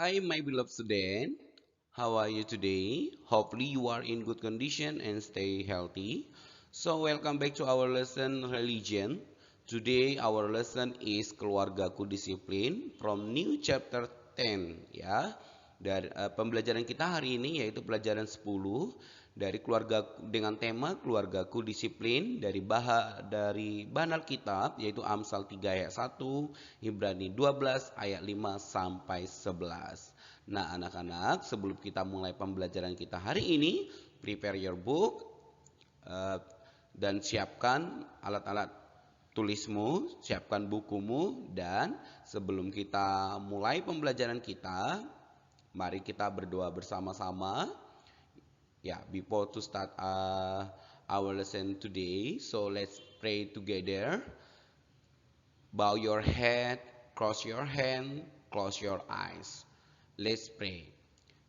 Hi, my beloved student. How are you today? Hopefully, you are in good condition and stay healthy. So, welcome back to our lesson religion. Today, our lesson is Keluargaku Disiplin from New Chapter 10. Ya, dari pembelajaran kita hari ini yaitu pelajaran 10 dari keluarga dengan tema Keluargaku Disiplin dari bahan Alkitab yaitu Amsal 3 ayat 1, Ibrani 12 ayat 5 sampai 11. Nah, anak-anak, sebelum kita mulai pembelajaran kita hari ini, prepare your book dan siapkan alat-alat tulismu, siapkan bukumu, dan sebelum kita mulai pembelajaran kita, mari kita berdoa bersama-sama. Yeah, before to start our lesson today, so let's pray together. Bow your head, cross your hand, close your eyes. Let's pray.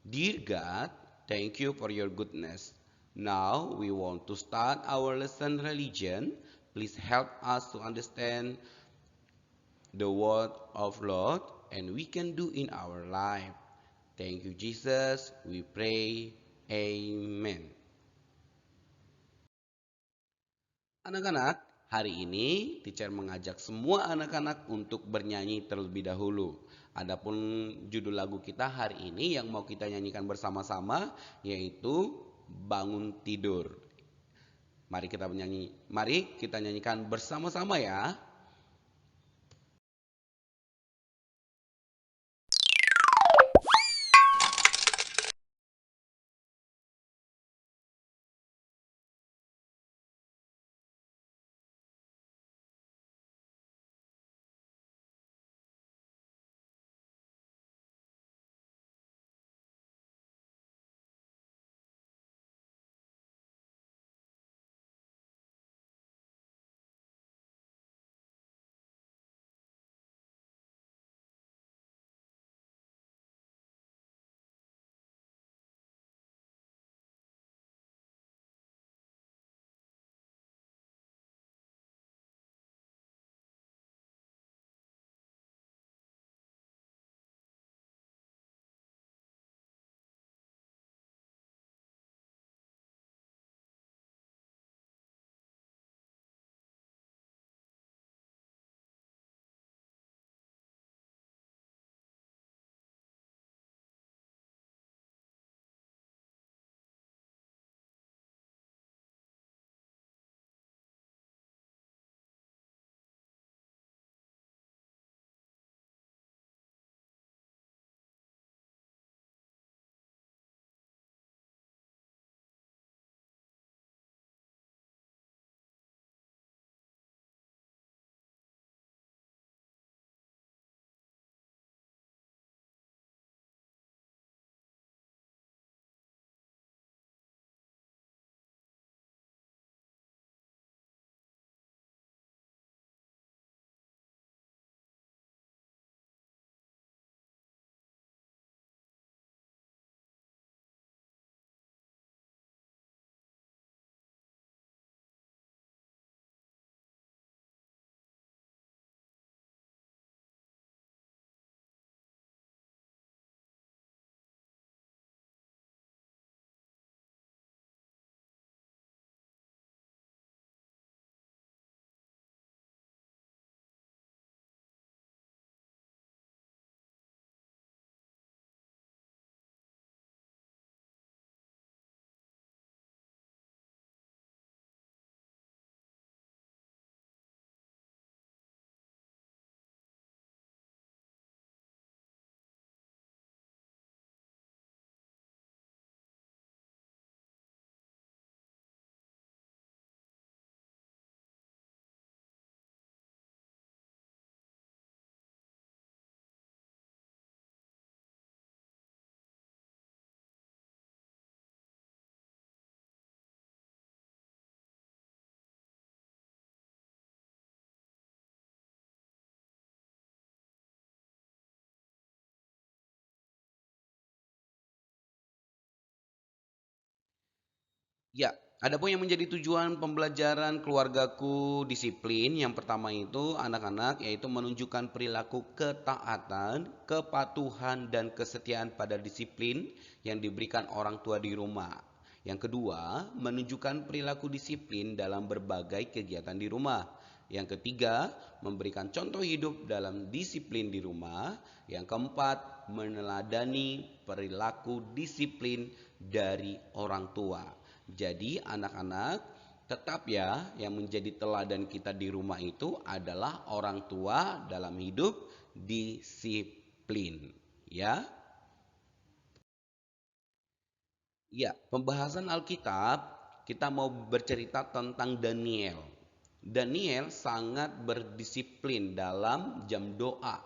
Dear God, thank you for your goodness. Now we want to start our lesson religion. Please help us to understand the word of Lord and we can do in our life. Thank you Jesus, we pray. Amen. Anak-anak, hari ini teacher mengajak semua anak-anak untuk bernyanyi terlebih dahulu. Adapun judul lagu kita hari ini yang mau kita nyanyikan bersama-sama yaitu Bangun Tidur. Mari kita nyanyikan bersama-sama ya. Ya, Adapun yang menjadi tujuan pembelajaran keluargaku disiplin, yang pertama itu anak-anak yaitu menunjukkan perilaku ketaatan, kepatuhan dan kesetiaan pada disiplin yang diberikan orang tua di rumah. Yang kedua, menunjukkan perilaku disiplin dalam berbagai kegiatan di rumah. Yang ketiga, memberikan contoh hidup dalam disiplin di rumah. Yang keempat, meneladani perilaku disiplin dari orang tua. Jadi anak-anak tetap ya, yang menjadi teladan kita di rumah itu adalah orang tua dalam hidup disiplin. Ya, ya, pembahasan Alkitab kita mau bercerita tentang Daniel. Daniel sangat berdisiplin dalam jam doa.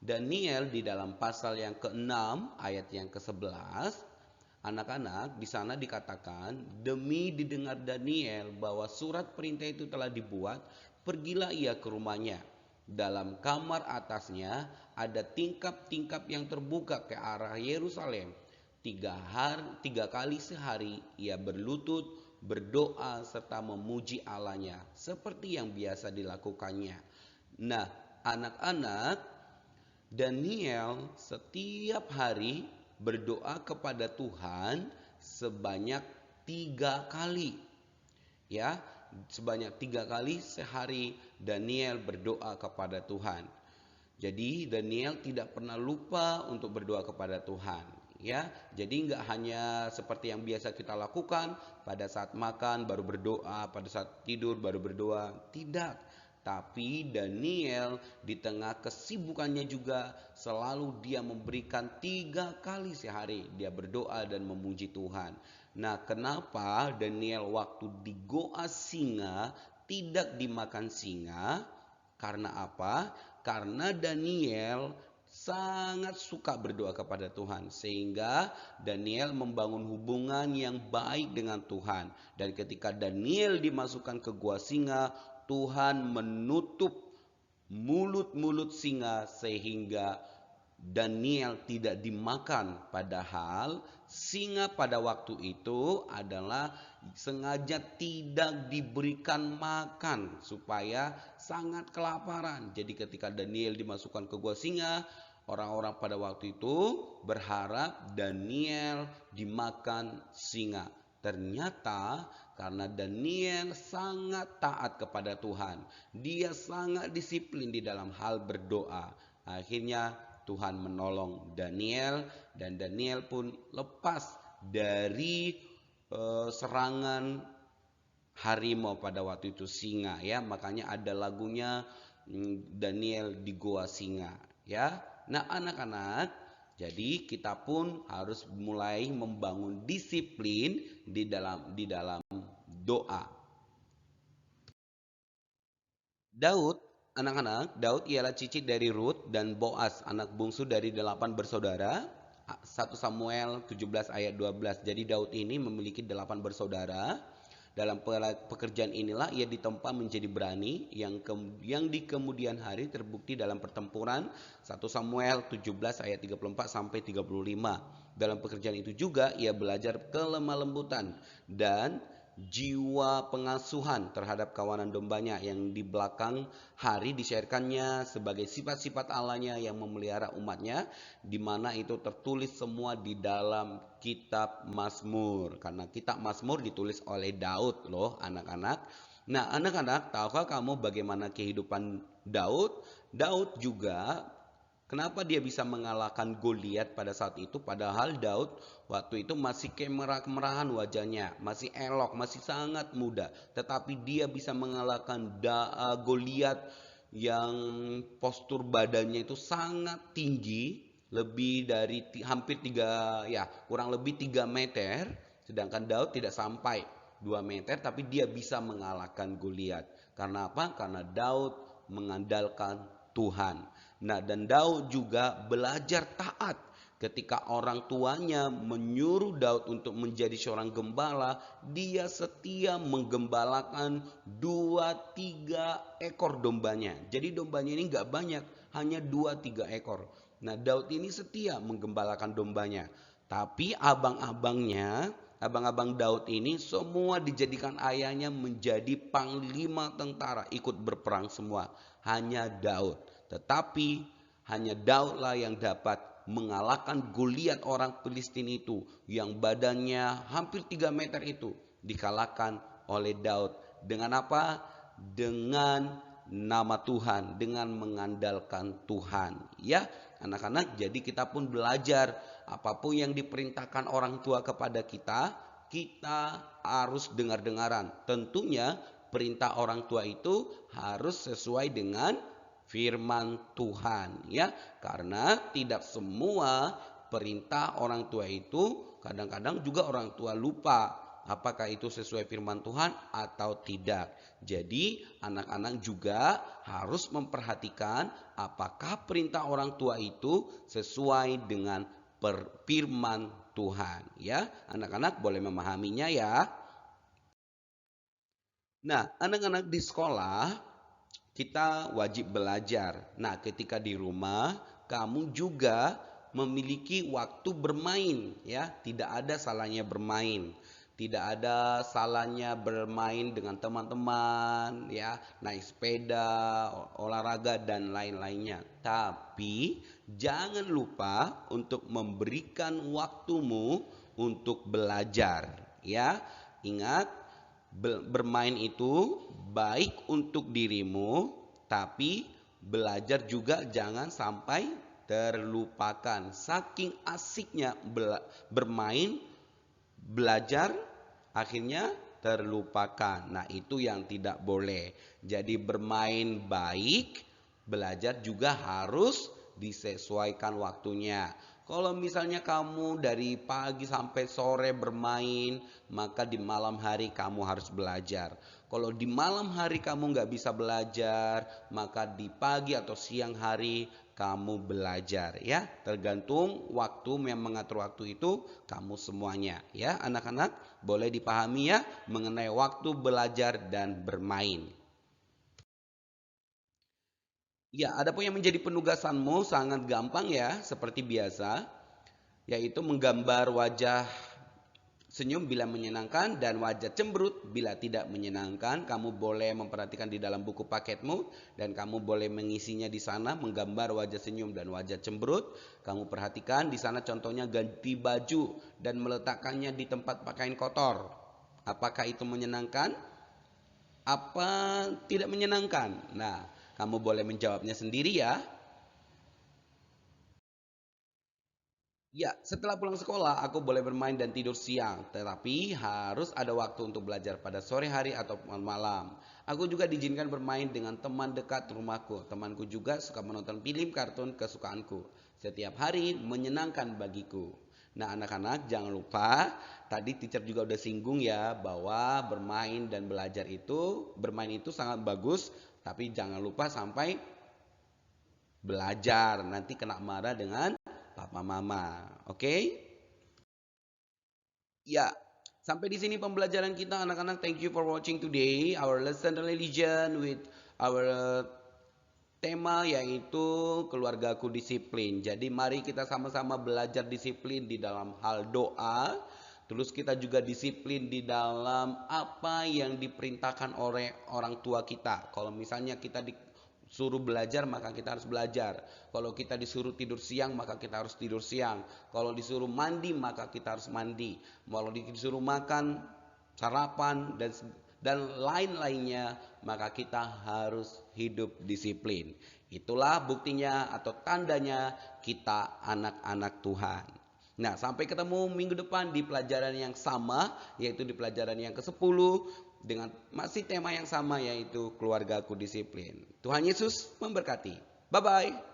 Daniel di dalam pasal yang ke-6 ayat yang ke-11, anak-anak di sana dikatakan, demi didengar Daniel bahwa surat perintah itu telah dibuat, pergilah ia ke rumahnya. Dalam kamar atasnya ada tingkap-tingkap yang terbuka ke arah Yerusalem. 3 kali sehari ia berlutut, berdoa serta memuji Allahnya seperti yang biasa dilakukannya. Nah, anak-anak, Daniel setiap hari berdoa kepada Tuhan sebanyak 3 kali. Ya, sebanyak 3 kali sehari Daniel berdoa kepada Tuhan. Jadi Daniel tidak pernah lupa untuk berdoa kepada Tuhan. Ya, jadi nggak hanya seperti yang biasa kita lakukan, pada saat makan baru berdoa, pada saat tidur baru berdoa. Tidak, tapi Daniel di tengah kesibukannya juga selalu dia memberikan 3 kali sehari dia berdoa dan memuji Tuhan. Nah, kenapa Daniel waktu di goa singa tidak dimakan singa? Karena apa? Karena Daniel sangat suka berdoa kepada Tuhan, sehingga Daniel membangun hubungan yang baik dengan Tuhan. Dan ketika Daniel dimasukkan ke gua singa, Tuhan menutup mulut-mulut singa sehingga Daniel tidak dimakan. Padahal singa pada waktu itu adalah sengaja tidak diberikan makan supaya sangat kelaparan. Jadi ketika Daniel dimasukkan ke gua singa, orang-orang pada waktu itu berharap Daniel dimakan singa. Ternyata karena Daniel sangat taat kepada Tuhan, dia sangat disiplin di dalam hal berdoa. Akhirnya Tuhan menolong Daniel dan Daniel pun lepas dari serangan harimau pada waktu itu, singa ya. Makanya ada lagunya Daniel di goa singa ya. Nah, anak-anak, jadi kita pun harus mulai membangun disiplin di dalam doa. Daud, anak-anak, Daud ialah cicit dari Rut dan Boas, anak bungsu dari 8 bersaudara. 1 Samuel 17 ayat 12. Jadi Daud ini memiliki 8 bersaudara. Dalam pekerjaan inilah ia ditempa menjadi berani yang di kemudian hari terbukti dalam pertempuran. 1 Samuel 17 ayat 34 sampai 35. Dalam pekerjaan itu juga ia belajar kelemah lembutan dan jiwa pengasuhan terhadap kawanan dombanya, yang di belakang hari disyairkannya sebagai sifat-sifat Allahnya yang memelihara umatnya, di mana itu tertulis semua di dalam kitab Mazmur. Karena kitab Mazmur ditulis oleh Daud loh, anak-anak. Nah, anak-anak, tahukah kamu bagaimana kehidupan Daud? Daud juga, kenapa dia bisa mengalahkan Goliat pada saat itu? Padahal Daud waktu itu masih kemerah-kemerahan wajahnya, masih elok, masih sangat muda. Tetapi dia bisa mengalahkan Goliat yang postur badannya itu sangat tinggi, lebih dari hampir kurang lebih 3 meter. Sedangkan Daud tidak sampai 2 meter, tapi dia bisa mengalahkan Goliat. Karena apa? Karena Daud mengandalkan Tuhan. Nah, dan Daud juga belajar taat ketika orang tuanya menyuruh Daud untuk menjadi seorang gembala. Dia setia menggembalakan 2-3 ekor dombanya. Jadi dombanya ini gak banyak, hanya 2-3 ekor. Nah, Daud ini setia menggembalakan dombanya. Tapi abang-abang Daud ini semua dijadikan ayahnya menjadi panglima tentara, ikut berperang semua. Hanya Daud. Tetapi hanya Daudlah yang dapat mengalahkan Goliat orang Filistin itu, yang badannya hampir 3 meter itu, dikalahkan oleh Daud. Dengan apa? Dengan nama Tuhan, dengan mengandalkan Tuhan. Ya, anak-anak, jadi kita pun belajar apapun yang diperintahkan orang tua kepada kita, kita harus dengar-dengaran. Tentunya perintah orang tua itu harus sesuai dengan firman Tuhan, ya. Karena tidak semua perintah orang tua itu, kadang-kadang juga orang tua lupa apakah itu sesuai firman Tuhan atau tidak. Jadi anak-anak juga harus memperhatikan apakah perintah orang tua itu sesuai dengan firman Tuhan, ya. Anak-anak boleh memahaminya ya. Nah, anak-anak di sekolah kita wajib belajar. Nah, ketika di rumah kamu juga memiliki waktu bermain, ya. Tidak ada salahnya bermain. Tidak ada salahnya bermain dengan teman-teman, ya, naik sepeda, olahraga dan lain-lainnya. Tapi jangan lupa untuk memberikan waktumu untuk belajar, ya. Ingat, bermain itu baik untuk dirimu, tapi belajar juga jangan sampai terlupakan. Saking asiknya bermain, belajar akhirnya terlupakan. Nah, itu yang tidak boleh. Jadi bermain baik, belajar juga harus disesuaikan waktunya. Kalau misalnya kamu dari pagi sampai sore bermain, maka di malam hari kamu harus belajar. Kalau di malam hari kamu nggak bisa belajar, maka di pagi atau siang hari kamu belajar, ya. Tergantung waktu, yang mengatur waktu itu kamu semuanya, ya. Anak-anak boleh dipahami ya mengenai waktu belajar dan bermain. Ya, ada pun yang menjadi penugasanmu sangat gampang ya, seperti biasa, yaitu menggambar wajah senyum bila menyenangkan dan wajah cemberut bila tidak menyenangkan. Kamu boleh memperhatikan di dalam buku paketmu dan kamu boleh mengisinya di sana, menggambar wajah senyum dan wajah cemberut. Kamu perhatikan di sana contohnya ganti baju dan meletakkannya di tempat pakaian kotor. Apakah itu menyenangkan? Apa tidak menyenangkan? Nah, kamu boleh menjawabnya sendiri ya. Ya, setelah pulang sekolah aku boleh bermain dan tidur siang, tetapi harus ada waktu untuk belajar pada sore hari atau malam. Aku juga diizinkan bermain dengan teman dekat rumahku. Temanku juga suka menonton film kartun kesukaanku. Setiap hari menyenangkan bagiku. Nah, anak-anak jangan lupa, tadi teacher juga udah singgung ya bahwa bermain itu sangat bagus, tapi jangan lupa sampai belajar. Nanti kena marah dengan papa mama. Oke? Ya, sampai di sini pembelajaran kita anak-anak. Thank you for watching today our lesson religion with our tema yaitu keluargaku disiplin. Jadi mari kita sama-sama belajar disiplin di dalam hal doa. Terus kita juga disiplin di dalam apa yang diperintahkan oleh orang tua kita. Kalau misalnya kita disuruh belajar, maka kita harus belajar. Kalau kita disuruh tidur siang, maka kita harus tidur siang. Kalau disuruh mandi, maka kita harus mandi. Kalau disuruh makan, sarapan, dan lain-lainnya, maka kita harus hidup disiplin. Itulah buktinya atau tandanya kita anak-anak Tuhan. Nah, sampai ketemu minggu depan di pelajaran yang sama, yaitu di pelajaran yang ke-10 dengan masih tema yang sama, yaitu keluargaku disiplin. Tuhan Yesus memberkati. Bye-bye.